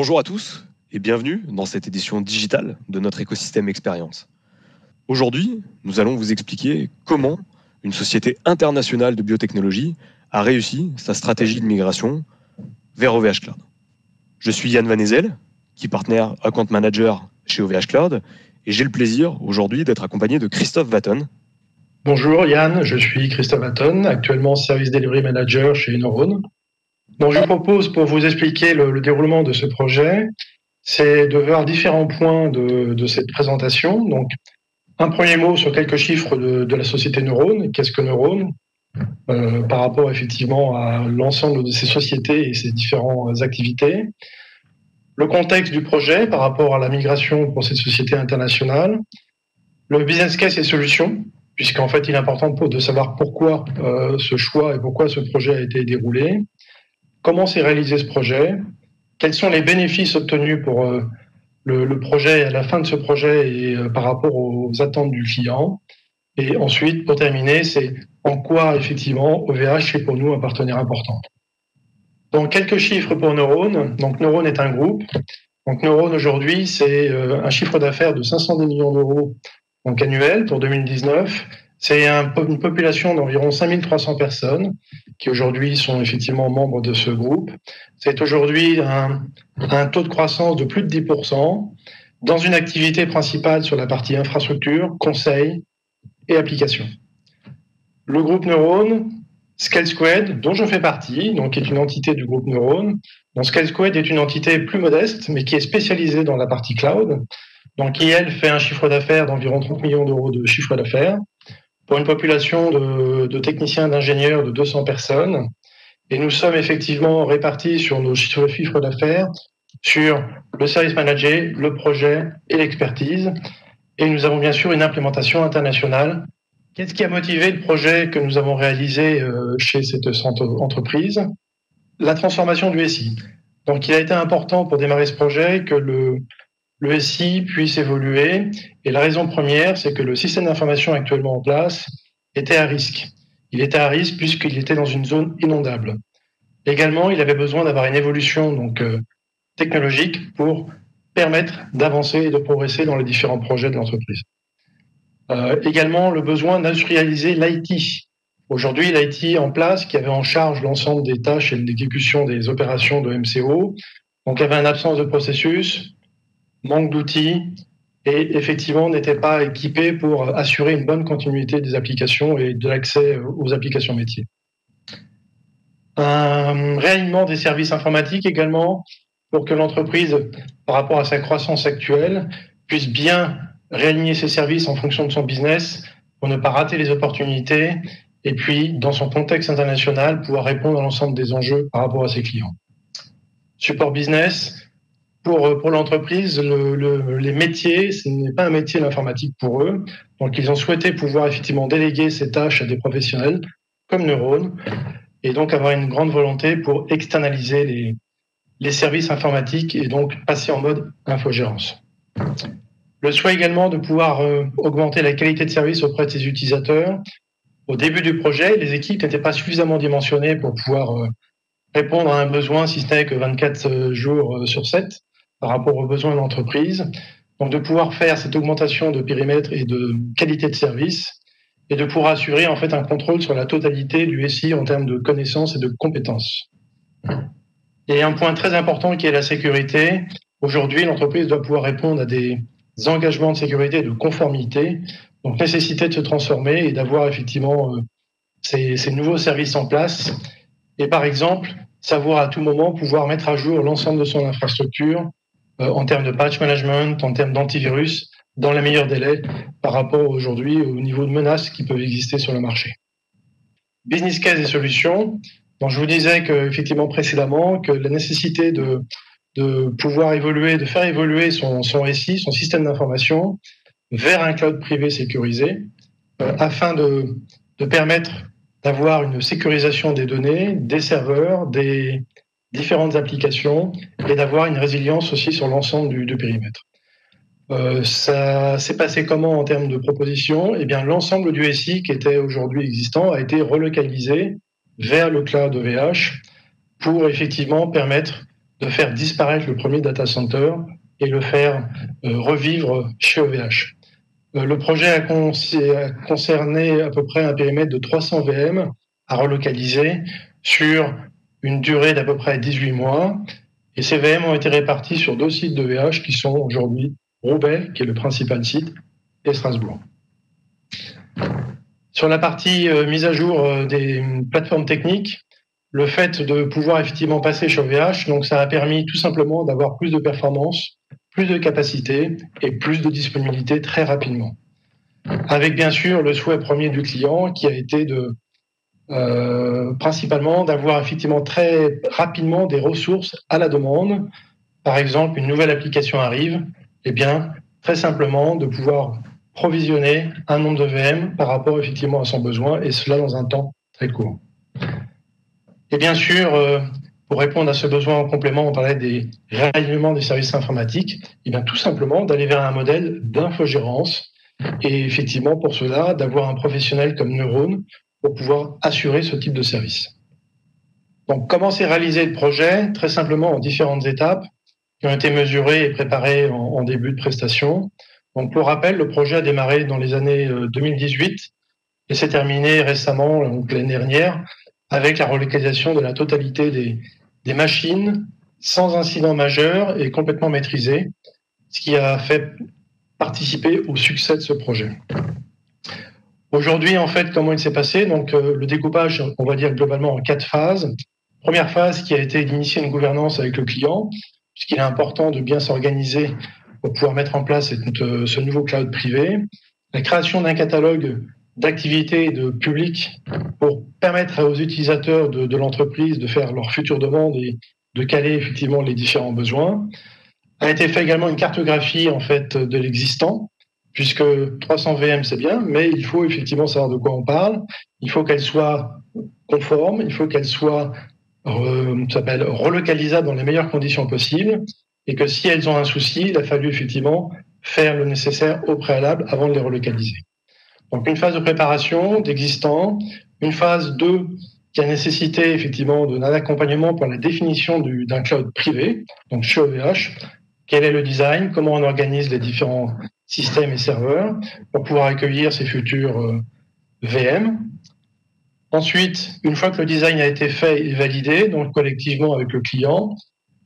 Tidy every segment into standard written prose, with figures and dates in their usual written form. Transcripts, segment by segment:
Bonjour à tous et bienvenue dans cette édition digitale de notre écosystème Expérience. Aujourd'hui, nous allons vous expliquer comment une société internationale de biotechnologie a réussi sa stratégie de migration vers OVH Cloud. Je suis Yann Van Ezel, Key Partner Account Manager chez OVH Cloud, et j'ai le plaisir aujourd'hui d'être accompagné de Christophe Vaton. Bonjour Yann, je suis Christophe Vaton, actuellement Service Delivery Manager chez Neurone. Donc je vous propose, pour vous expliquer le déroulement de ce projet, c'est de voir différents points de cette présentation. Donc, un premier mot sur quelques chiffres de la société Neurone. Qu'est-ce que Neurone par rapport effectivement à l'ensemble de ces sociétés et ces différentes activités. Le contexte du projet par rapport à la migration pour cette société internationale. Le business case et solutions, puisqu'en fait il est important de savoir pourquoi ce choix et pourquoi ce projet a été déroulé. Comment s'est réalisé ce projet? Quels sont les bénéfices obtenus pour le projet à la fin de ce projet et par rapport aux attentes du client? Et ensuite, pour terminer, c'est en quoi effectivement OVH est pour nous un partenaire important. Donc quelques chiffres pour Neurone. Donc Neurone est un groupe. Donc Neurone aujourd'hui, c'est un chiffre d'affaires de 510 millions d'euros donc annuel pour 2019. C'est une population d'environ 5300 personnes qui aujourd'hui sont effectivement membres de ce groupe. C'est aujourd'hui un taux de croissance de plus de 10% dans une activité principale sur la partie infrastructure, conseil et application. Le groupe Neurone, Scale Squared, dont je fais partie, donc est une entité du groupe Neurone. Donc Scale Squared est une entité plus modeste, mais qui est spécialisée dans la partie cloud, donc qui, elle, fait un chiffre d'affaires d'environ 30 millions d'euros de chiffre d'affaires, pour une population de techniciens, d'ingénieurs de 200 personnes. Et nous sommes effectivement répartis sur nos chiffres d'affaires, sur le service manager, le projet et l'expertise. Et nous avons bien sûr une implémentation internationale. Qu'est-ce qui a motivé le projet que nous avons réalisé chez cette entreprise? La transformation du SI. Donc il a été important pour démarrer ce projet que le SI puisse évoluer. Et la raison première, c'est que le système d'information actuellement en place était à risque. Il était à risque puisqu'il était dans une zone inondable. Également, il avait besoin d'avoir une évolution technologique pour permettre d'avancer et de progresser dans les différents projets de l'entreprise. Également, le besoin d'industrialiser l'IT. Aujourd'hui, l'IT en place, qui avait en charge l'ensemble des tâches et l'exécution des opérations de MCO, donc il y avait une absence de processus, manque d'outils et effectivement n'était pas équipé pour assurer une bonne continuité des applications et de l'accès aux applications métiers. Un réalignement des services informatiques également pour que l'entreprise, par rapport à sa croissance actuelle, puisse bien réaligner ses services en fonction de son business pour ne pas rater les opportunités et puis, dans son contexte international, pouvoir répondre à l'ensemble des enjeux par rapport à ses clients. Support business. Pour l'entreprise, les métiers, ce n'est pas un métier l'informatique pour eux. Donc, ils ont souhaité pouvoir effectivement déléguer ces tâches à des professionnels comme Neurone et donc avoir une grande volonté pour externaliser les services informatiques et donc passer en mode infogérance. Le souhait également de pouvoir augmenter la qualité de service auprès de ses utilisateurs. Au début du projet, les équipes n'étaient pas suffisamment dimensionnées pour pouvoir répondre à un besoin, si ce n'est que 24 jours sur 7, par rapport aux besoins de l'entreprise. Donc, de pouvoir faire cette augmentation de périmètre et de qualité de service et de pouvoir assurer en fait un contrôle sur la totalité du SI en termes de connaissances et de compétences. Et un point très important qui est la sécurité. Aujourd'hui, l'entreprise doit pouvoir répondre à des engagements de sécurité et de conformité, donc nécessité de se transformer et d'avoir effectivement ces nouveaux services en place. Et par exemple, savoir à tout moment pouvoir mettre à jour l'ensemble de son infrastructure en termes de patch management, en termes d'antivirus, dans les meilleurs délais par rapport aujourd'hui au niveau de menaces qui peuvent exister sur le marché. Business case et solutions. Donc, je vous disais effectivement précédemment que la nécessité de pouvoir évoluer, de faire évoluer son SI, son système d'information, vers un cloud privé sécurisé, afin de permettre d'avoir une sécurisation des données, des serveurs, des différentes applications et d'avoir une résilience aussi sur l'ensemble du périmètre. Ça s'est passé comment en termes de propositions? Eh bien, l'ensemble du SI qui était aujourd'hui existant a été relocalisé vers le cloud OVH pour effectivement permettre de faire disparaître le premier data center et le faire revivre chez OVH. Le projet a concerné à peu près un périmètre de 300 VM à relocaliser sur une durée d'à peu près 18 mois. Et ces VM ont été répartis sur 2 sites d'OVH qui sont aujourd'hui Roubaix, qui est le principal site, et Strasbourg. Sur la partie mise à jour des plateformes techniques, le fait de pouvoir effectivement passer chez OVH, donc ça a permis tout simplement d'avoir plus de performance, plus de capacité et plus de disponibilité très rapidement. Avec bien sûr le souhait premier du client qui a été de principalement d'avoir effectivement très rapidement des ressources à la demande. Par exemple, une nouvelle application arrive, et bien très simplement de pouvoir provisionner un nombre de VM par rapport effectivement à son besoin, et cela dans un temps très court. Et bien sûr, pour répondre à ce besoin en complément, on parlait des réalignements des services informatiques, et bien tout simplement d'aller vers un modèle d'infogérance, et effectivement pour cela d'avoir un professionnel comme Neuron pour pouvoir assurer ce type de service. Donc comment s'est réalisé le projet? Très simplement en différentes étapes qui ont été mesurées et préparées en début de prestation. Donc pour rappel, le projet a démarré dans les années 2018 et s'est terminé récemment, donc l'année dernière, avec la relocalisation de la totalité des machines sans incident majeur et complètement maîtrisé, ce qui a fait participer au succès de ce projet. Aujourd'hui, en fait, comment il s'est passé? Donc, le découpage, on va dire globalement en 4 phases. Première phase qui a été d'initier une gouvernance avec le client, puisqu'il est important de bien s'organiser pour pouvoir mettre en place ce nouveau cloud privé. La création d'un catalogue d'activités et de publics pour permettre aux utilisateurs de l'entreprise de faire leurs futures demandes et de caler effectivement les différents besoins. A été fait également une cartographie en fait de l'existant, puisque 300 VM c'est bien, mais il faut effectivement savoir de quoi on parle. Il faut qu'elle soit conforme, il faut qu'elle soit relocalisable dans les meilleures conditions possibles, et que si elles ont un souci, il a fallu effectivement faire le nécessaire au préalable avant de les relocaliser. Donc une phase de préparation d'existant, une phase 2 qui a nécessité effectivement d'un accompagnement pour la définition d'un cloud privé, donc chez OVH. Quel est le design? Comment on organise les différents systèmes et serveurs pour pouvoir accueillir ces futurs VM? Ensuite, une fois que le design a été fait et validé, donc collectivement avec le client,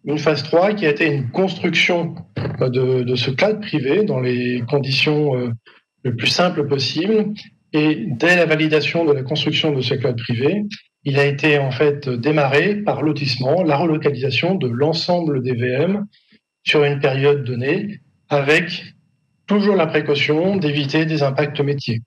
une phase 3 qui a été une construction de ce cloud privé dans les conditions le plus simples possible. Et dès la validation de la construction de ce cloud privé, il a été en fait démarré par lotissement, la relocalisation de l'ensemble des VM sur une période donnée, avec toujours la précaution d'éviter des impacts métiers.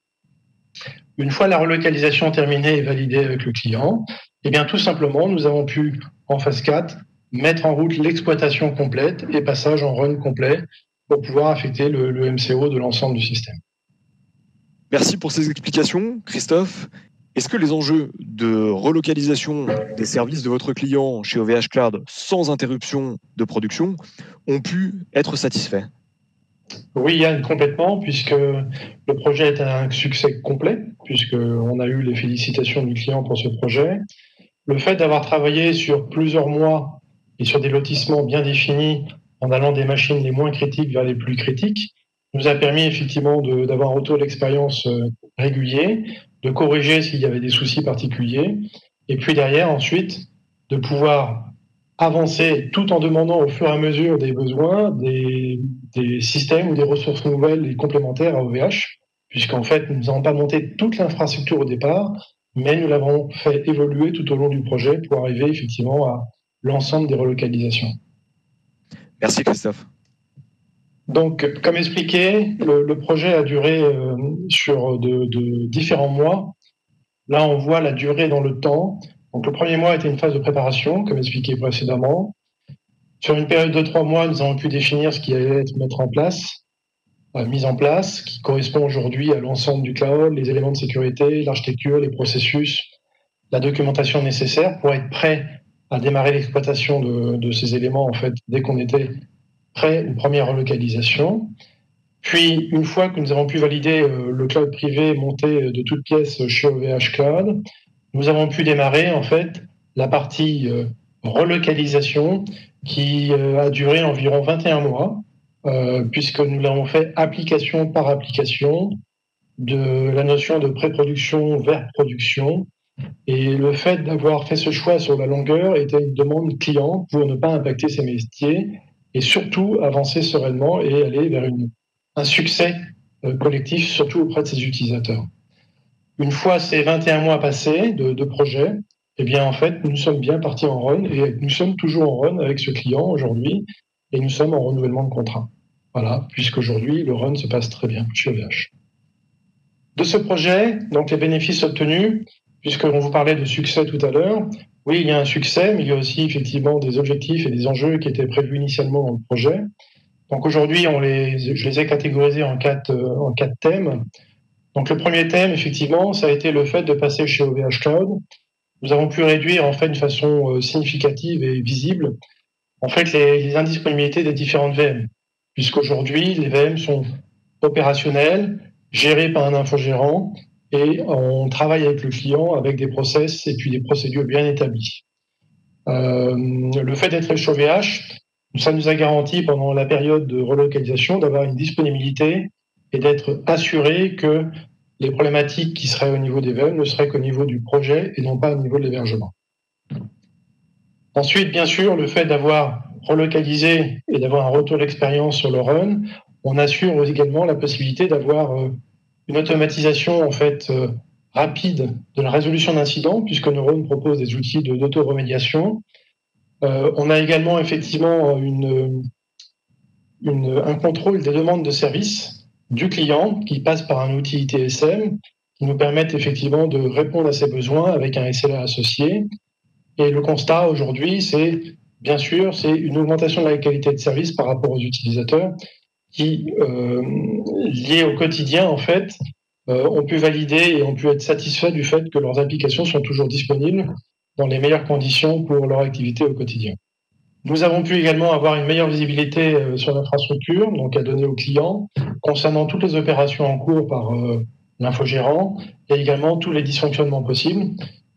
Une fois la relocalisation terminée et validée avec le client, eh bien tout simplement, nous avons pu, en phase 4, mettre en route l'exploitation complète et passage en run complet pour pouvoir affecter le MCO de l'ensemble du système. Merci pour ces explications, Christophe. Est-ce que les enjeux de relocalisation des services de votre client chez OVH Cloud sans interruption de production ont pu être satisfaits? Oui, Yann, complètement, puisque le projet est un succès complet, puisqu'on a eu les félicitations du client pour ce projet. Le fait d'avoir travaillé sur plusieurs mois et sur des lotissements bien définis, en allant des machines les moins critiques vers les plus critiques, nous a permis effectivement d'avoir un retour d'expérience régulier, de corriger s'il y avait des soucis particuliers, et puis derrière, ensuite, de pouvoir avancer tout en demandant au fur et à mesure des besoins, des systèmes ou des ressources nouvelles et complémentaires à OVH, puisqu'en fait, nous n'avons pas monté toute l'infrastructure au départ, mais nous l'avons fait évoluer tout au long du projet pour arriver effectivement à l'ensemble des relocalisations. Merci Christophe. Donc, comme expliqué, le projet a duré sur de différents mois. Là, on voit la durée dans le temps. Donc, le premier mois était une phase de préparation, comme expliqué précédemment. Sur une période de 3 mois, nous avons pu définir ce qui allait être mis en place, qui correspond aujourd'hui à l'ensemble du cloud, les éléments de sécurité, l'architecture, les processus, la documentation nécessaire pour être prêt à démarrer l'exploitation de ces éléments, en fait, dès qu'on était prêt une première relocalisation. Puis, une fois que nous avons pu valider le cloud privé monté de toutes pièces chez OVH Cloud, nous avons pu démarrer en fait la partie relocalisation qui a duré environ 21 mois, puisque nous l'avons fait application par application, de la notion de pré-production vers production. Et le fait d'avoir fait ce choix sur la longueur était une demande client pour ne pas impacter ses métiers et surtout avancer sereinement et aller vers un succès collectif, surtout auprès de ses utilisateurs. Une fois ces 21 mois passés de projet, eh bien, en fait, nous sommes bien partis en run et nous sommes toujours en run avec ce client aujourd'hui et nous sommes en renouvellement de contrat. Voilà, puisqu'aujourd'hui, le run se passe très bien chez OVH. De ce projet, donc les bénéfices obtenus, puisqu'on vous parlait de succès tout à l'heure, oui, il y a un succès, mais il y a aussi effectivement des objectifs et des enjeux qui étaient prévus initialement dans le projet. Donc aujourd'hui, je les ai catégorisés en quatre thèmes. Donc le premier thème, effectivement, ça a été le fait de passer chez OVH Cloud. Nous avons pu réduire en fait de façon significative et visible en fait les indisponibilités des différentes VM, puisqu'aujourd'hui les VM sont opérationnelles, gérées par un infogérant, et on travaille avec le client avec des process et puis des procédures bien établies. Le fait d'être chez OVH, ça nous a garanti pendant la période de relocalisation d'avoir une disponibilité et d'être assuré que les problématiques qui seraient au niveau des VM ne seraient qu'au niveau du projet et non pas au niveau de l'hébergement. Ensuite, bien sûr, le fait d'avoir relocalisé et d'avoir un retour d'expérience sur le run, on assure également la possibilité d'avoir une automatisation en fait rapide de la résolution d'incidents, puisque Neuron propose des outils d'auto-remédiation. On a également effectivement un contrôle des demandes de service du client qui passe par un outil ITSM qui nous permettent effectivement de répondre à ses besoins avec un SLA associé. Et le constat aujourd'hui, c'est bien sûr, c'est une augmentation de la qualité de service par rapport aux utilisateurs qui, liés au quotidien, en fait, ont pu valider et ont pu être satisfaits du fait que leurs applications sont toujours disponibles dans les meilleures conditions pour leur activité au quotidien. Nous avons pu également avoir une meilleure visibilité sur l'infrastructure, donc à donner aux clients, concernant toutes les opérations en cours par l'infogérant et également tous les dysfonctionnements possibles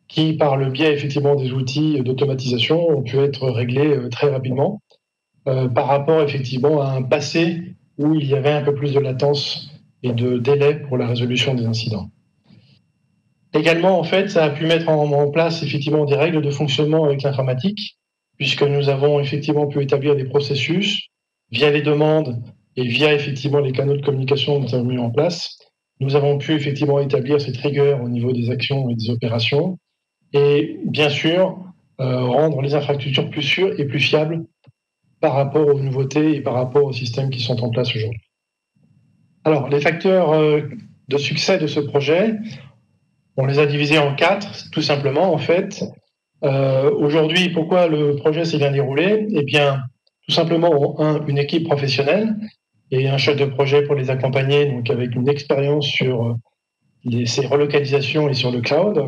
qui, par le biais effectivement des outils d'automatisation, ont pu être réglés très rapidement par rapport effectivement à un passé où il y avait un peu plus de latence et de délai pour la résolution des incidents. Également, en fait, ça a pu mettre en place effectivement des règles de fonctionnement avec l'informatique, puisque nous avons effectivement pu établir des processus via les demandes et via effectivement les canaux de communication que nous avons mis en place. Nous avons pu effectivement établir ces triggers au niveau des actions et des opérations et bien sûr rendre les infrastructures plus sûres et plus fiables par rapport aux nouveautés et par rapport aux systèmes qui sont en place aujourd'hui. Alors, les facteurs de succès de ce projet, on les a divisés en 4, tout simplement, en fait. Aujourd'hui, pourquoi le projet s'est bien déroulé? Eh bien, tout simplement, une équipe professionnelle et un chef de projet pour les accompagner, donc avec une expérience sur ces relocalisations et sur le cloud.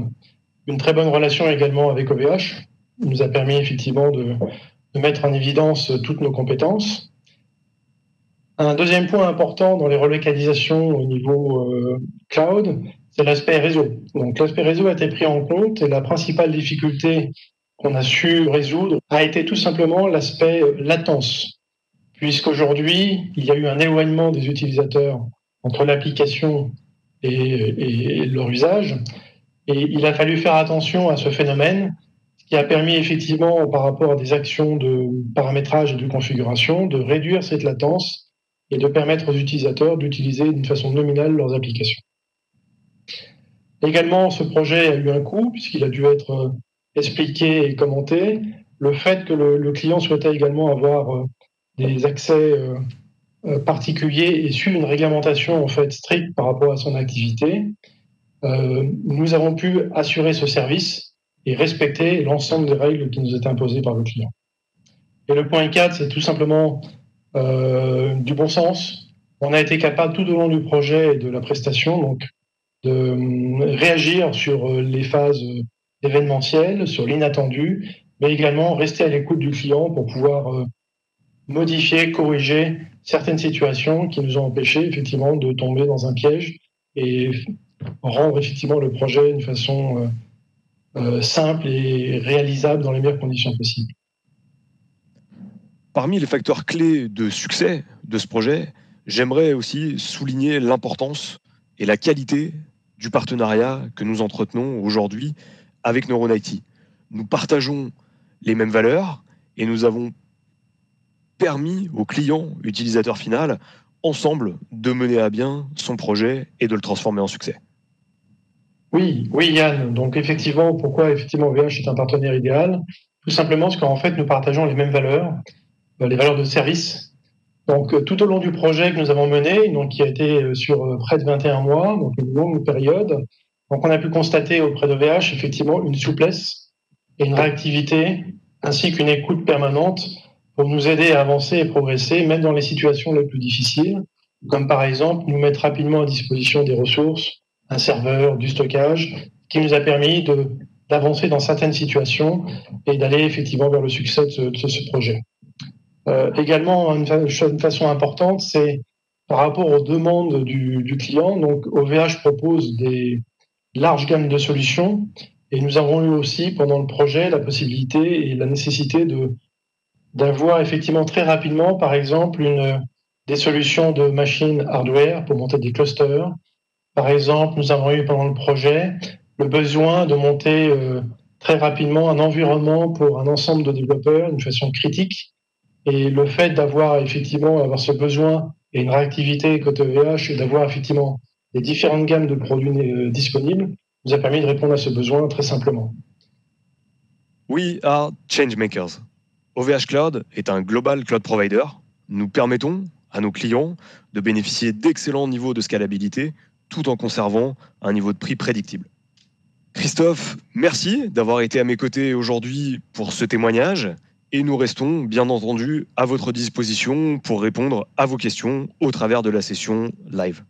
Une très bonne relation également avec OVH, qui nous a permis effectivement de mettre en évidence toutes nos compétences. Un deuxième point important dans les relocalisations au niveau cloud, c'est l'aspect réseau. Donc l'aspect réseau a été pris en compte et la principale difficulté qu'on a su résoudre a été tout simplement l'aspect latence, puisqu'aujourd'hui, il y a eu un éloignement des utilisateurs entre l'application et leur usage, et il a fallu faire attention à ce phénomène, ce qui a permis effectivement, par rapport à des actions de paramétrage et de configuration, de réduire cette latence et de permettre aux utilisateurs d'utiliser d'une façon nominale leurs applications. Également, ce projet a eu un coût, puisqu'il a dû être expliqué et commenté. Le fait que le client souhaitait également avoir des accès particuliers et suivre une réglementation en fait stricte par rapport à son activité, nous avons pu assurer ce service et respecter l'ensemble des règles qui nous étaient imposées par le client. Et le point 4, c'est tout simplement du bon sens. On a été capable tout au long du projet et de la prestation donc, de réagir sur les phases événementielles, sur l'inattendu, mais également rester à l'écoute du client pour pouvoir modifier, corriger certaines situations qui nous ont empêché effectivement de tomber dans un piège et rendre effectivement le projet d'une façon simple et réalisable dans les meilleures conditions possibles. Parmi les facteurs clés de succès de ce projet, j'aimerais aussi souligner l'importance et la qualité du partenariat que nous entretenons aujourd'hui avec Neuron IT. Nous partageons les mêmes valeurs et nous avons permis au client utilisateur final, ensemble, de mener à bien son projet et de le transformer en succès. Oui, oui, Yann. Donc effectivement, pourquoi effectivement OVH est un partenaire idéal? Tout simplement parce qu'en fait, nous partageons les mêmes valeurs, les valeurs de service. Donc tout au long du projet que nous avons mené, donc qui a été sur près de 21 mois, donc une longue période, donc on a pu constater auprès d'OVH effectivement une souplesse et une réactivité, ainsi qu'une écoute permanente pour nous aider à avancer et progresser, même dans les situations les plus difficiles, comme par exemple nous mettre rapidement à disposition des ressources, un serveur, du stockage, qui nous a permis d'avancer dans certaines situations et d'aller effectivement vers le succès de ce projet. Également, une façon importante, c'est par rapport aux demandes du client. Donc, OVH propose des larges gammes de solutions et nous avons eu aussi pendant le projet la possibilité et la nécessité d'avoir effectivement très rapidement, par exemple, des solutions de machines hardware pour monter des clusters. Par exemple, nous avons eu pendant le projet le besoin de monter très rapidement un environnement pour un ensemble de développeurs d'une façon critique. Et le fait d'avoir effectivement avoir ce besoin et une réactivité côté OVH et d'avoir effectivement les différentes gammes de produits disponibles nous a permis de répondre à ce besoin très simplement. We are changemakers. OVH Cloud est un global cloud provider. Nous permettons à nos clients de bénéficier d'excellents niveaux de scalabilité tout en conservant un niveau de prix prédictible. Christophe, merci d'avoir été à mes côtés aujourd'hui pour ce témoignage et nous restons bien entendu à votre disposition pour répondre à vos questions au travers de la session live.